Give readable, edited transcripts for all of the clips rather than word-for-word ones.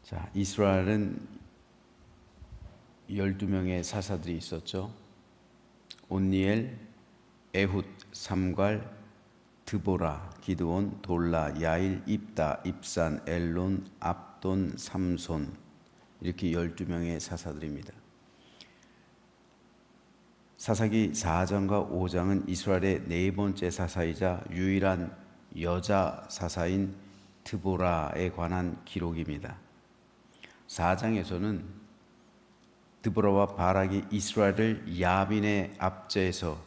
자, 이스라엘은 12명의 사사들이 있었죠. 온니엘, 에훗, 삼갈, 드보라, 기드온, 돌라, 야일, 입다, 입산, 엘론, 압돈, 삼손, 이렇게 12명의 사사들입니다. 사사기 4장과 5장은 이스라엘의 네 번째 사사이자 유일한 여자 사사인 드보라에 관한 기록입니다. 4장에서는 드보라와 바락이 이스라엘을 야빈의 압제에서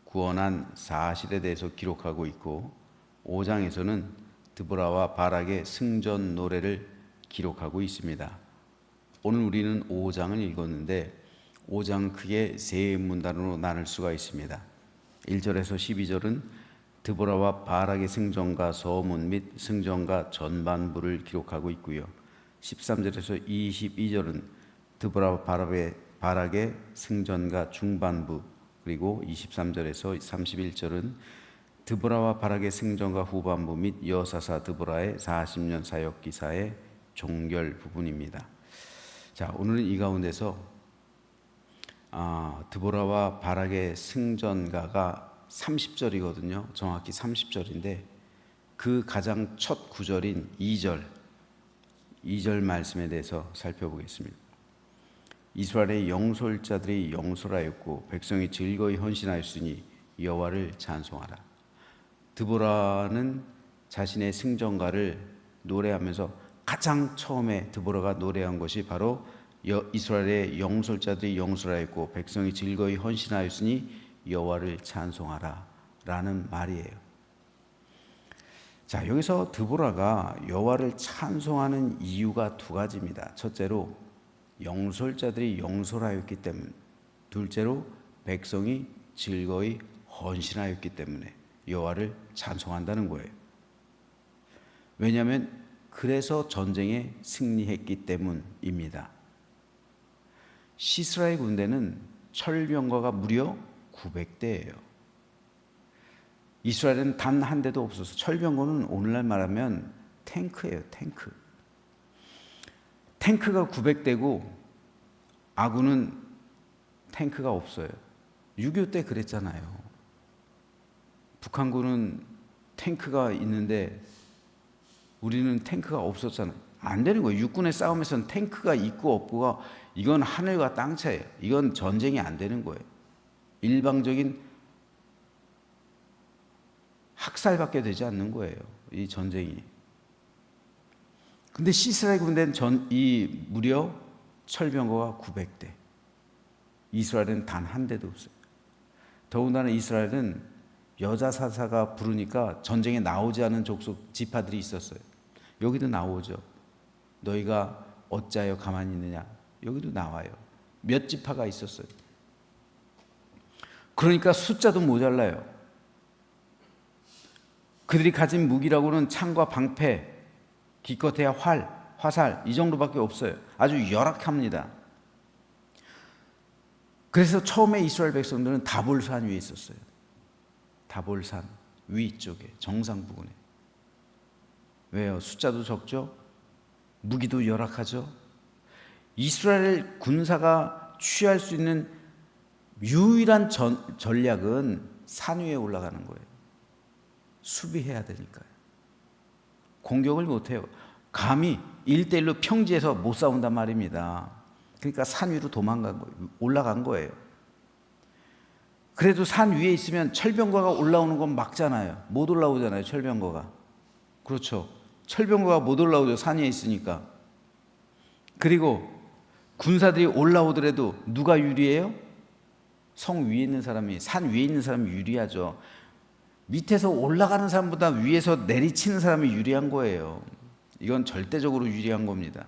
구원한 사실에 대해서 기록하고 있고, 5장에서는 드보라와 바락의 승전 노래를 기록하고 있습니다. 오늘 우리는 5장을 읽었는데 5장은 크게 세 문단으로 나눌 수가 있습니다. 1절에서 12절은 드보라와 바락의 승전과 서문 및 승전과 전반부를 기록하고 있고요. 13절에서 22절은 드보라와 바락의 승전과 중반부, 그리고 23절에서 31절은 드보라와 바락의 승전과 후반부 및 여사사 드보라의 40년 사역 기사의 종결 부분입니다. 자, 오늘은 이 가운데서 드보라와 바락의 승전가가 30절이거든요. 정확히 30절인데 그 가장 첫 구절인 2절 말씀에 대해서 살펴보겠습니다. 이스라엘의 영솔자들이 영솔하였고 백성이 즐거이 헌신하였으니 여호와를 찬송하라. 드보라는 자신의 승전가를 노래하면서 가장 처음에 드보라가 노래한 것이 바로 이스라엘의 영솔자들이 영솔하였고 백성이 즐거이 헌신하였으니 여호와를 찬송하라 라는 말이에요. 자, 여기서 드보라가 여호와를 찬송하는 이유가 두 가지입니다. 첫째로 영솔자들이 영솔하였기 때문, 둘째로 백성이 즐거이 헌신하였기 때문에 여호와를 찬송한다는 거예요. 왜냐하면 그래서 전쟁에 승리했기 때문입니다. 시스라의 군대는 철병거가 무려 900대예요. 이스라엘은 단 한 대도 없어서, 철병거는 오늘날 말하면 탱크예요. 탱크가 900대고 아군은 탱크가 없어요. 6.25 때 그랬잖아요. 북한군은 탱크가 있는데 우리는 탱크가 없었잖아요. 안 되는 거예요. 육군의 싸움에서는 탱크가 있고 없고가 이건 하늘과 땅 차이예요. 이건 전쟁이 안 되는 거예요. 일방적인 학살밖에 되지 않는 거예요, 이 전쟁이. 근데 시스라의 군대는 무려 철병거가 900대. 이스라엘은 단 한 대도 없어요. 더군다나 이스라엘은 여자 사사가 부르니까 전쟁에 나오지 않은 족속 지파들이 있었어요. 여기도 나오죠. 너희가 어찌하여 가만히 있느냐. 여기도 나와요. 몇 지파가 있었어요. 그러니까 숫자도 모자라요. 그들이 가진 무기라고는 창과 방패, 기껏해야 활, 화살 이 정도밖에 없어요. 아주 열악합니다. 그래서 처음에 이스라엘 백성들은 다볼산 위에 있었어요. 다볼산 위쪽에, 정상 부근에. 왜요? 숫자도 적죠? 무기도 열악하죠? 이스라엘 군사가 취할 수 있는 유일한 전략은 산 위에 올라가는 거예요. 수비해야 되니까요. 공격을 못해요. 감히 1대1로 평지에서 못 싸운단 말입니다. 그러니까 산 위로 올라간 거예요. 그래도 산 위에 있으면 철병거가 올라오는 건 막잖아요. 못 올라오잖아요, 철병거가. 그렇죠. 철병거가 못 올라오죠, 산 위에 있으니까. 그리고 군사들이 올라오더라도 누가 유리해요? 성 위에 있는 사람이, 산 위에 있는 사람이 유리하죠. 밑에서 올라가는 사람보다 위에서 내리치는 사람이 유리한 거예요. 이건 절대적으로 유리한 겁니다.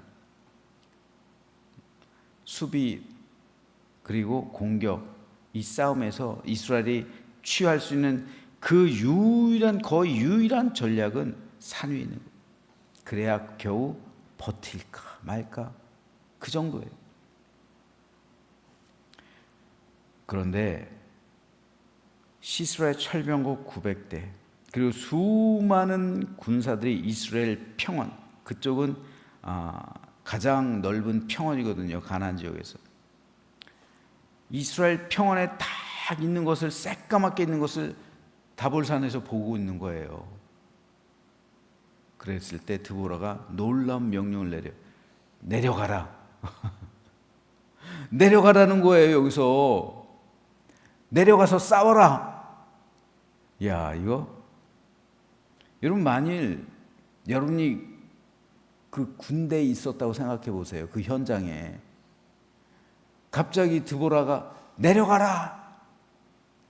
수비 그리고 공격, 이 싸움에서 이스라엘이 취할 수 있는 그 거의 유일한 전략은 산 위에 있는 거예요. 그래야 겨우 버틸까 말까 그 정도예요. 그런데 시스라의 철병거 900대, 그리고 수많은 군사들이 이스라엘 평원, 그쪽은 가장 넓은 평원이거든요. 가나안 지역에서. 이스라엘 평원에 딱 있는 것을, 새까맣게 있는 것을 다볼산에서 보고 있는 거예요. 그랬을 때 드보라가 놀라운 명령을 내려가라. 내려가라는 거예요. 여기서 내려가서 싸워라. 야, 이거 여러분, 만일 여러분이 그 군대에 있었다고 생각해 보세요. 그 현장에 갑자기 드보라가 내려가라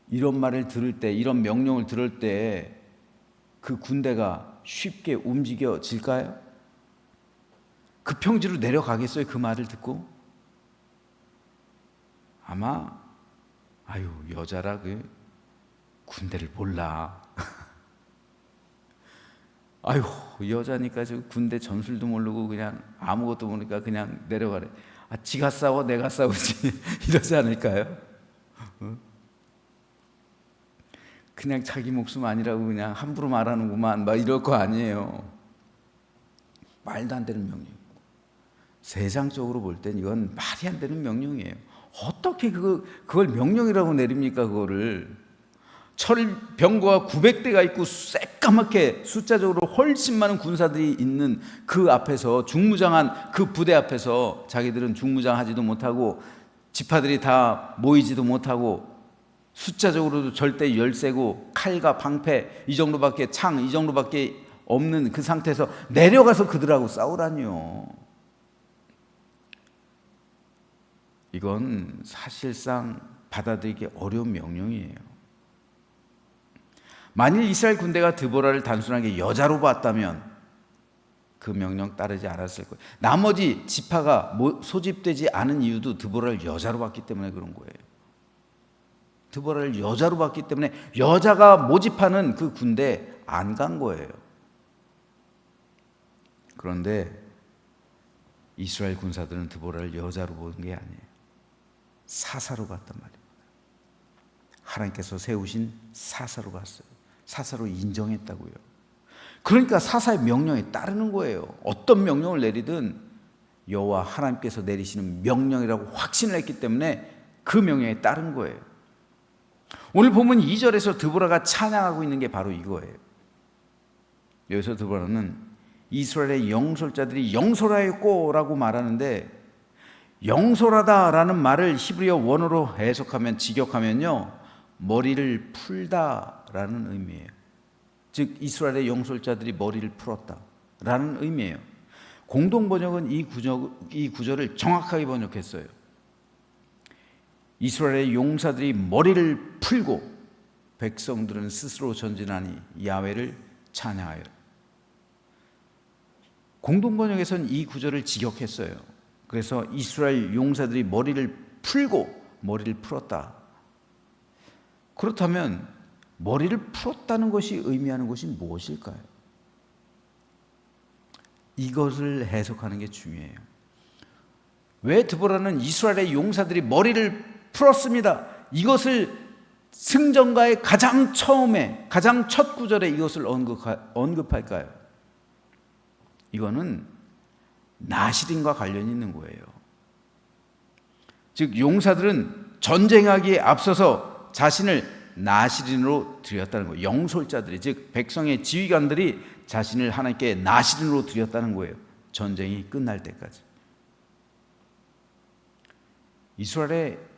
이런 말을 들을 때, 이런 명령을 들을 때 그 군대가 쉽게 움직여질까요? 그 평지로 내려가겠어요? 그 말을 듣고? 아마 아유, 여자라 그 군대를 몰라. 아유, 여자니까 저 군대 전술도 모르고 그냥 아무것도 모르니까 그냥 내려가래. 아, 지가 싸워 내가 싸우지 이러지 않을까요? 그냥 자기 목숨 아니라고 그냥 함부로 말하는구만 막 이럴 거 아니에요. 말도 안 되는 명령. 세상적으로 볼 땐 이건 말이 안 되는 명령이에요. 어떻게 그걸 명령이라고 내립니까? 그거를 철병거가 900대가 있고 새까맣게 숫자적으로 훨씬 많은 군사들이 있는 그 앞에서, 중무장한 그 부대 앞에서 자기들은 중무장하지도 못하고 지파들이 다 모이지도 못하고 숫자적으로도 절대 열세고 칼과 방패 이 정도밖에, 창 이 정도밖에 없는 그 상태에서 내려가서 그들하고 싸우라니요. 이건 사실상 받아들이기 어려운 명령이에요. 만일 이스라엘 군대가 드보라를 단순하게 여자로 봤다면 그 명령 따르지 않았을 거예요. 나머지 지파가 소집되지 않은 이유도 드보라를 여자로 봤기 때문에 그런 거예요. 드보라를 여자로 봤기 때문에 여자가 모집하는 그 군대에 안 간 거예요. 그런데 이스라엘 군사들은 드보라를 여자로 보는 게 아니에요. 사사로 봤단 말이에요. 하나님께서 세우신 사사로 봤어요. 사사로 인정했다고요. 그러니까 사사의 명령에 따르는 거예요. 어떤 명령을 내리든 여호와 하나님께서 내리시는 명령이라고 확신을 했기 때문에 그 명령에 따른 거예요. 오늘 보면 2절에서 드보라가 찬양하고 있는 게 바로 이거예요. 여기서 드보라는 이스라엘의 영솔자들이 영솔하였고라고 말하는데, 영솔하다라는 말을 히브리어 원어로 해석하면, 직역하면요, 머리를 풀다라는 의미예요. 즉 이스라엘의 영솔자들이 머리를 풀었다라는 의미예요. 공동 번역은 이 구절을 정확하게 번역했어요. 이스라엘의 용사들이 머리를 풀고 백성들은 스스로 전진하니 야훼를 찬양하여. 공동 번역에서는 이 구절을 직역했어요. 그래서 이스라엘 용사들이 머리를 풀고 머리를 풀었다. 그렇다면 머리를 풀었다는 것이 의미하는 것이 무엇일까요? 이것을 해석하는 게 중요해요. 왜 드보라는 이스라엘의 용사들이 머리를 풀었습니다, 이것을 승전가의 가장 처음에, 가장 첫 구절에 이것을 언급할까요? 이거는 나실인과 관련이 있는 거예요. 즉 용사들은 전쟁하기에 앞서서 자신을 나실인으로 드렸다는 거예요. 영솔자들이, 즉 백성의 지휘관들이 자신을 하나님께 나실인으로 드렸다는 거예요. 전쟁이 끝날 때까지. 이스라엘의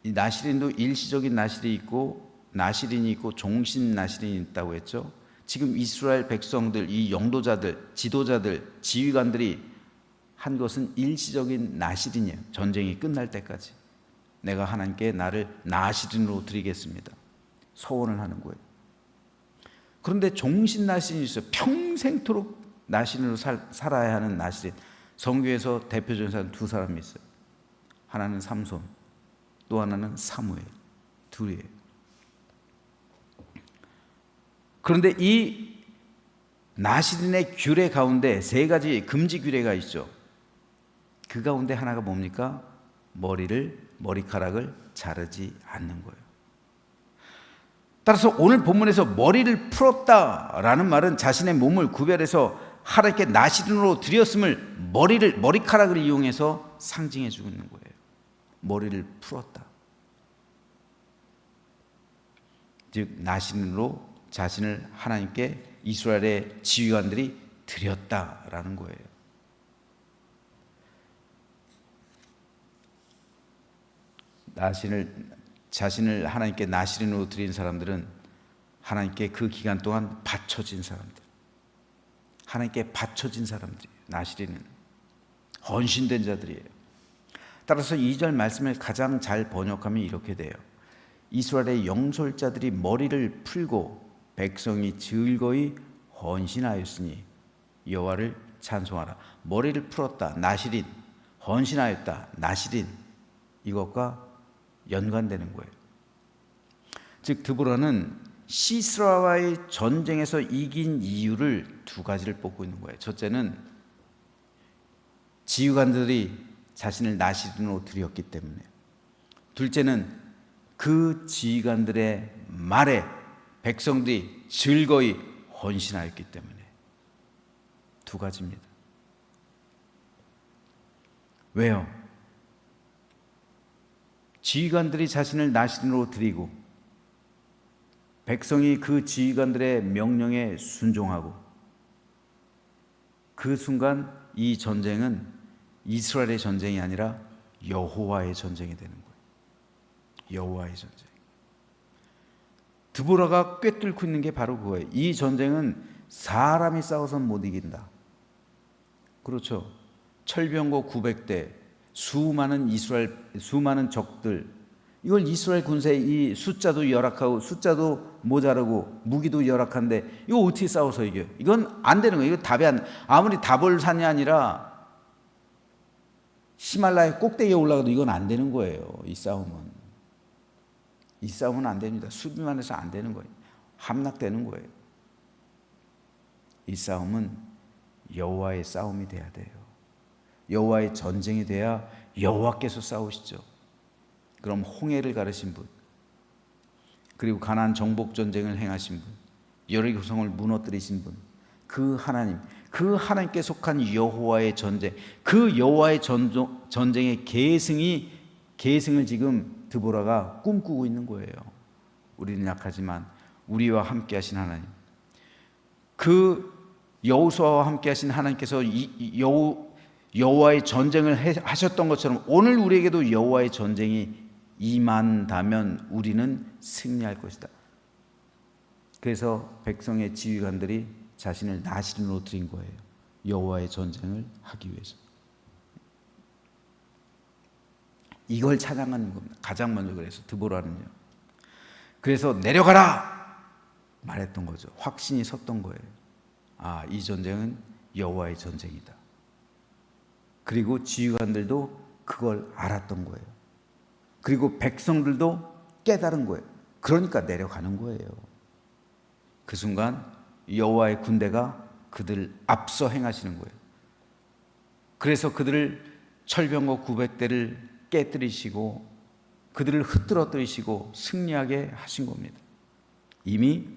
이 나실인도 일시적인 나실이 있고, 나실인이 있고 종신 나실인이 있다고 했죠. 지금 이스라엘 백성들, 이 영도자들, 지도자들, 지휘관들이 한 것은 일시적인 나실인이에요. 전쟁이 끝날 때까지 내가 하나님께 나를 나실인으로 드리겠습니다, 소원을 하는 거예요. 그런데 종신 나실인이 있어요. 평생토록 나실인으로 살아야 하는 나실인. 성경에서 대표적인 사람 두 사람이 있어요. 하나는 삼손, 또 하나는 사무엘. 둘이에요. 그런데 이 나실인의 규례 가운데 세 가지 금지 규례가 있죠. 그 가운데 하나가 뭡니까? 머리카락을 자르지 않는 거예요. 따라서 오늘 본문에서 머리를 풀었다라는 말은 자신의 몸을 구별해서 하나님께 나시린으로 드렸음을 머리카락을 이용해서 상징해 주고 있는 거예요. 머리를 풀었다. 즉 나시린으로 자신을 하나님께 이스라엘의 지휘관들이 드렸다라는 거예요. 자신을 하나님께 나시린으로 드린 사람들은 하나님께 그 기간 동안 바쳐진 사람들, 하나님께 바쳐진 사람들이에요. 나시린은 헌신된 자들이에요. 따라서 2절 말씀을 가장 잘 번역하면 이렇게 돼요. 이스라엘의 영솔자들이 머리를 풀고 백성이 즐거이 헌신하였으니 여호와를 찬송하라. 머리를 풀었다, 나시린. 헌신하였다, 나시린. 이것과 연관되는 거예요. 즉 드보라는 시스라와의 전쟁에서 이긴 이유를 두 가지를 뽑고 있는 거예요. 첫째는 지휘관들이 자신을 나시린으로 드렸기 때문에, 둘째는 그 지휘관들의 말에 백성들이 즐거이 헌신하였기 때문에. 두 가지입니다. 왜요? 지휘관들이 자신을 나시린으로 드리고 백성이 그 지휘관들의 명령에 순종하고, 그 순간 이 전쟁은 이스라엘의 전쟁이 아니라 여호와의 전쟁이 되는 거예요. 여호와의 전쟁. 드보라가 꿰뚫고 있는 게 바로 그거예요. 이 전쟁은 사람이 싸워서는 못 이긴다. 그렇죠. 철병거 900대, 수많은 적들, 이걸 이스라엘 군사의 이 숫자도 열악하고 숫자도 모자라고 무기도 열악한데 이거 어떻게 싸워서 이겨요? 이건 안 되는 거예요. 이거 답이 아무리 다볼산이 아니라 히말라야 꼭대기에 올라가도 이건 안 되는 거예요. 이 싸움은 안 됩니다. 수비만 해서 안 되는 거예요. 함락되는 거예요. 이 싸움은 여호와의 싸움이 돼야 돼요. 여호와의 전쟁이 돼야 여호와께서 싸우시죠. 그럼 홍해를 가르신 분, 그리고 가나안 정복 전쟁을 행하신 분, 여리고성을 무너뜨리신 분, 그 하나님께 속한 여호와의 전쟁, 그 여호와의 전쟁의 계승을 지금 드보라가 꿈꾸고 있는 거예요. 우리는 약하지만 우리와 함께 하신 하나님, 그 여호수아와 함께 하신 하나님께서 여호와의 전쟁을 하셨던 것처럼 오늘 우리에게도 여호와의 전쟁이 임한다면 우리는 승리할 것이다. 그래서 백성의 지휘관들이 자신을 나시린으로 드린 거예요. 여호와의 전쟁을 하기 위해서. 이걸 찬양하는 겁니다. 가장 먼저. 그래서 드보라는요, 그래서 내려가라 말했던 거죠. 확신이 섰던 거예요. 아, 이 전쟁은 여호와의 전쟁이다. 그리고 지휘관들도 그걸 알았던 거예요. 그리고 백성들도 깨달은 거예요. 그러니까 내려가는 거예요. 그 순간 여호와의 군대가 그들을 앞서 행하시는 거예요. 그래서 그들을 철병거 900대를 깨뜨리시고 그들을 흩뜨러뜨리시고 승리하게 하신 겁니다. 이미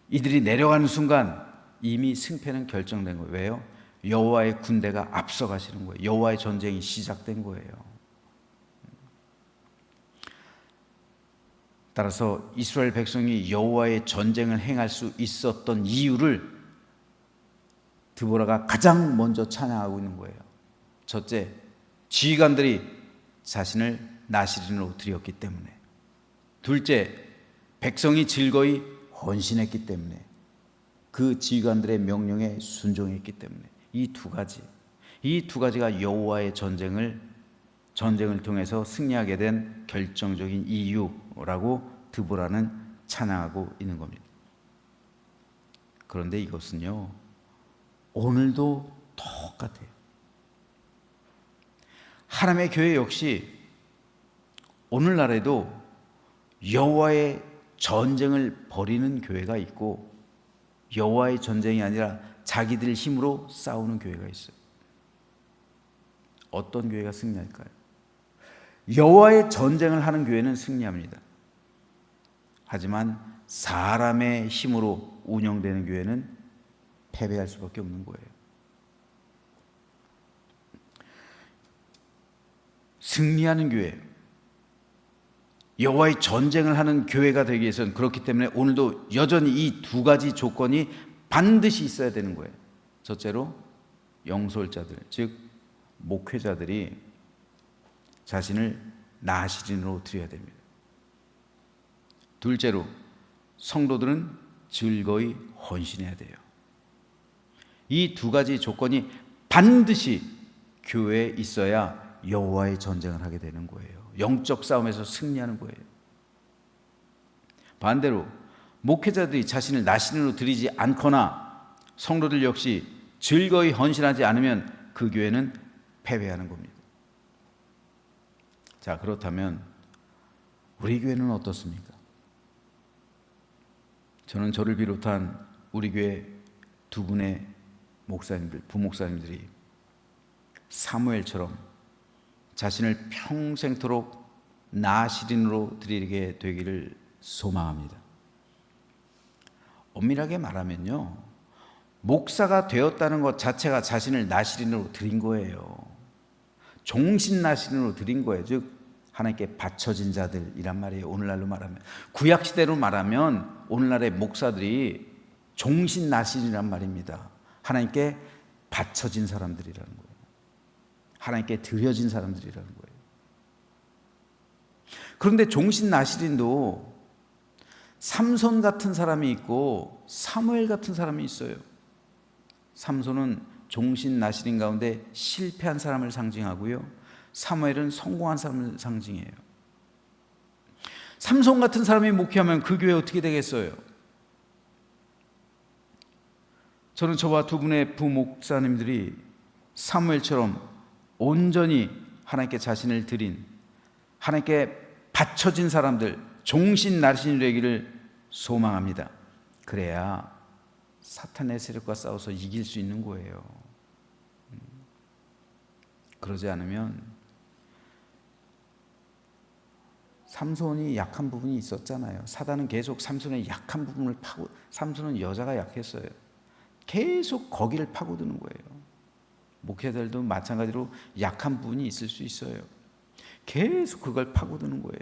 이들이 내려가는 순간 이미 승패는 결정된 거예요. 왜요? 여호와의 군대가 앞서 가시는 거예요. 여호와의 전쟁이 시작된 거예요. 따라서 이스라엘 백성이 여호와의 전쟁을 행할 수 있었던 이유를 드보라가 가장 먼저 찬양하고 있는 거예요. 첫째, 지휘관들이 자신을 나시린으로 드렸기 때문에. 둘째, 백성이 즐거이 헌신했기 때문에. 그 지휘관들의 명령에 순종했기 때문에. 이 두 가지가 여호와의 전쟁을 통해서 승리하게 된 결정적인 이유라고 드보라는 찬양하고 있는 겁니다. 그런데 이것은요, 오늘도 똑같아요. 하나님의 교회 역시 오늘날에도 여호와의 전쟁을 벌이는 교회가 있고 여호와의 전쟁이 아니라 자기들 힘으로 싸우는 교회가 있어요. 어떤 교회가 승리할까요? 여호와의 전쟁을 하는 교회는 승리합니다. 하지만 사람의 힘으로 운영되는 교회는 패배할 수밖에 없는 거예요. 승리하는 교회, 여호와의 전쟁을 하는 교회가 되기 위해서는 그렇기 때문에 오늘도 여전히 이 두 가지 조건이 반드시 있어야 되는 거예요. 첫째로 영솔자들, 즉 목회자들이 자신을 나시린으로 드려야 됩니다. 둘째로 성도들은 즐거이 헌신해야 돼요. 이 두 가지 조건이 반드시 교회에 있어야 여호와의 전쟁을 하게 되는 거예요. 영적 싸움에서 승리하는 거예요. 반대로 목회자들이 자신을 나시린으로 드리지 않거나 성도들 역시 즐거이 헌신하지 않으면 그 교회는 패배하는 겁니다. 자, 그렇다면 우리 교회는 어떻습니까? 저는 저를 비롯한 우리 교회 두 분의 목사님들, 부목사님들이 사무엘처럼 자신을 평생토록 나시린으로 드리게 되기를 소망합니다. 엄밀하게 말하면요, 목사가 되었다는 것 자체가 자신을 나시린으로 드린 거예요. 종신 나시린으로 드린 거예요. 즉 하나님께 바쳐진 자들이란 말이에요. 오늘날로 말하면, 구약시대로 말하면 오늘날의 목사들이 종신 나시린이란 말입니다. 하나님께 바쳐진 사람들이라는 거예요. 하나님께 드려진 사람들이라는 거예요. 그런데 종신 나시린도 삼손 같은 사람이 있고 사무엘 같은 사람이 있어요. 삼손은 종신 나시린 가운데 실패한 사람을 상징하고요, 사무엘은 성공한 사람을 상징해요. 삼손 같은 사람이 목회하면 그 교회 어떻게 되겠어요? 저는 저와 두 분의 부목사님들이 사무엘처럼 온전히 하나님께 자신을 드린, 하나님께 바쳐진 사람들, 종신 나시린이 되기를 소망합니다. 그래야 사탄의 세력과 싸워서 이길 수 있는 거예요. 그러지 않으면, 삼손이 약한 부분이 있었잖아요. 사단은 계속 삼손의 약한 부분을 삼손은 여자가 약했어요. 계속 거기를 파고드는 거예요. 목회자들도 마찬가지로 약한 부분이 있을 수 있어요. 계속 그걸 파고드는 거예요.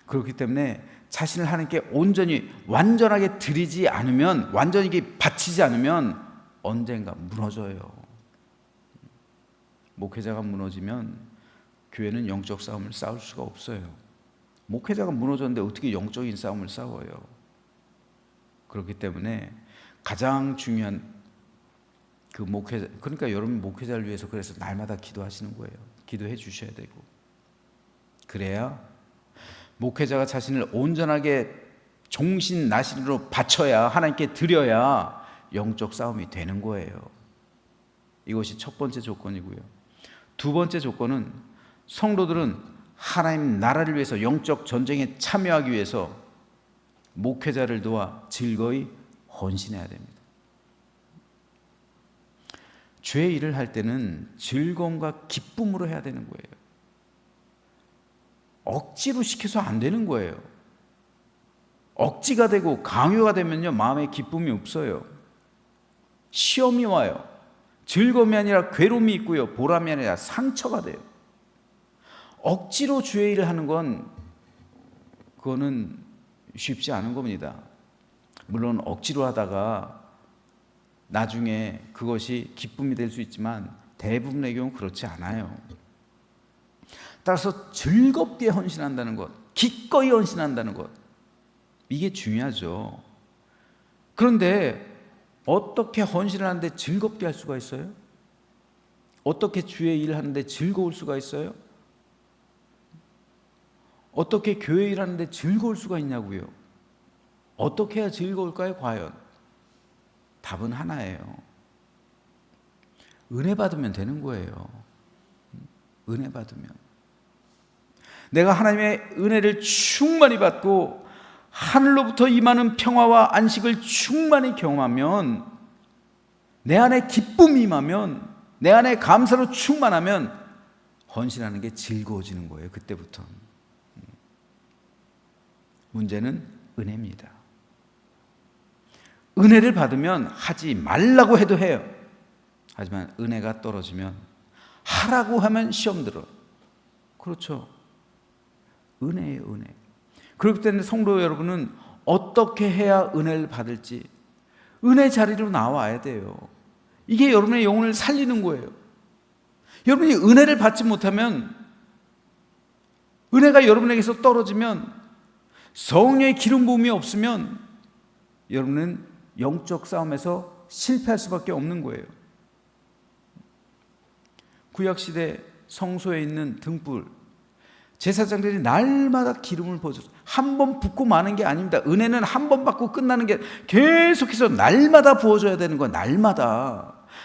그렇기 때문에 자신을 하나님께 온전히 완전하게 드리지 않으면, 완전히 바치지 않으면 언젠가 무너져요. 목회자가 무너지면 교회는 영적 싸움을 싸울 수가 없어요. 목회자가 무너졌는데 어떻게 영적인 싸움을 싸워요? 그렇기 때문에 가장 중요한 그 목회자, 그러니까 여러분 목회자를 위해서 그래서 날마다 기도하시는 거예요. 기도해 주셔야 되고, 그래야 목회자가 자신을 온전하게 종신 나시린으로 바쳐야, 하나님께 드려야 영적 싸움이 되는 거예요. 이것이 첫 번째 조건이고요. 두 번째 조건은 성도들은 하나님 나라를 위해서 영적 전쟁에 참여하기 위해서 목회자를 도와 즐거이 헌신해야 됩니다. 죄의 일을 할 때는 즐거움과 기쁨으로 해야 되는 거예요. 억지로 시켜서 안 되는 거예요. 억지가 되고 강요가 되면요, 마음에 기쁨이 없어요. 시험이 와요. 즐거움이 아니라 괴로움이 있고요, 보람이 아니라 상처가 돼요. 억지로 주의 일을 하는 건 그거는 쉽지 않은 겁니다. 물론 억지로 하다가 나중에 그것이 기쁨이 될 수 있지만 대부분의 경우 그렇지 않아요. 따라서 즐겁게 헌신한다는 것, 기꺼이 헌신한다는 것, 이게 중요하죠. 그런데 어떻게 헌신을 하는데 즐겁게 할 수가 있어요? 어떻게 주의 일을 하는데 즐거울 수가 있어요? 어떻게 교회 일 하는데 즐거울 수가 있냐고요? 어떻게 해야 즐거울까요, 과연? 답은 하나예요. 은혜 받으면 되는 거예요. 은혜 받으면. 내가 하나님의 은혜를 충만히 받고 하늘로부터 임하는 평화와 안식을 충만히 경험하면, 내 안에 기쁨이 임하면, 내 안에 감사로 충만하면 헌신하는 게 즐거워지는 거예요. 그때부터. 문제는 은혜입니다. 은혜를 받으면 하지 말라고 해도 해요. 하지만 은혜가 떨어지면 하라고 하면 시험 들어. 그렇죠. 은혜예요, 은혜. 그렇기 때문에 성도 여러분은 어떻게 해야 은혜를 받을지 은혜 자리로 나와야 돼요. 이게 여러분의 영혼을 살리는 거예요. 여러분이 은혜를 받지 못하면, 은혜가 여러분에게서 떨어지면, 성령의 기름 부음이 없으면 여러분은 영적 싸움에서 실패할 수밖에 없는 거예요. 구약시대 성소에 있는 등불, 제사장들이 날마다 기름을 부어줬어요. 한 번 붓고 마는 게 아닙니다. 은혜는 한 번 받고 끝나는 게 계속해서 날마다 부어줘야 되는 거예요.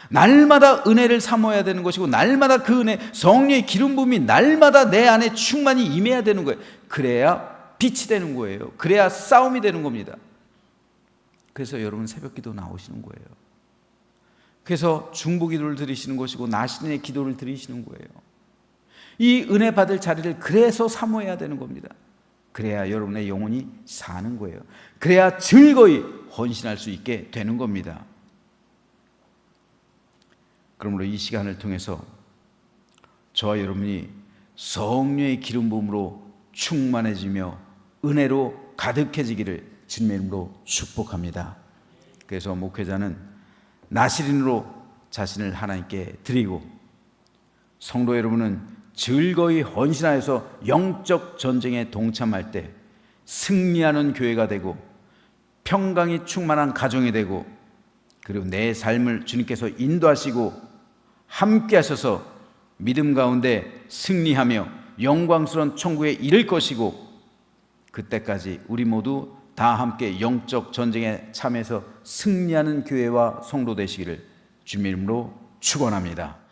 날마다 은혜를 사모해야 되는 것이고, 날마다 그 은혜, 성령의 기름 부음이 날마다 내 안에 충만히 임해야 되는 거예요. 그래야 빛이 되는 거예요. 그래야 싸움이 되는 겁니다. 그래서 여러분 새벽 기도 나오시는 거예요. 그래서 중보 기도를 드리시는 것이고, 나신의 기도를 드리시는 거예요. 이 은혜 받을 자리를 그래서 사모해야 되는 겁니다. 그래야 여러분의 영혼이 사는 거예요. 그래야 즐거이 헌신할 수 있게 되는 겁니다. 그러므로 이 시간을 통해서 저와 여러분이 성령의 기름 부음으로 충만해지며 은혜로 가득해지기를 주님의 이름으로 축복합니다. 그래서 목회자는 나시린으로 자신을 하나님께 드리고, 성도 여러분은 즐거이 헌신하여서 영적 전쟁에 동참할 때 승리하는 교회가 되고, 평강이 충만한 가정이 되고, 그리고 내 삶을 주님께서 인도하시고 함께 하셔서 믿음 가운데 승리하며 영광스러운 천국에 이를 것이고, 그때까지 우리 모두 다 함께 영적 전쟁에 참여해서 승리하는 교회와 성도 되시기를 주님의 이름으로 축원합니다.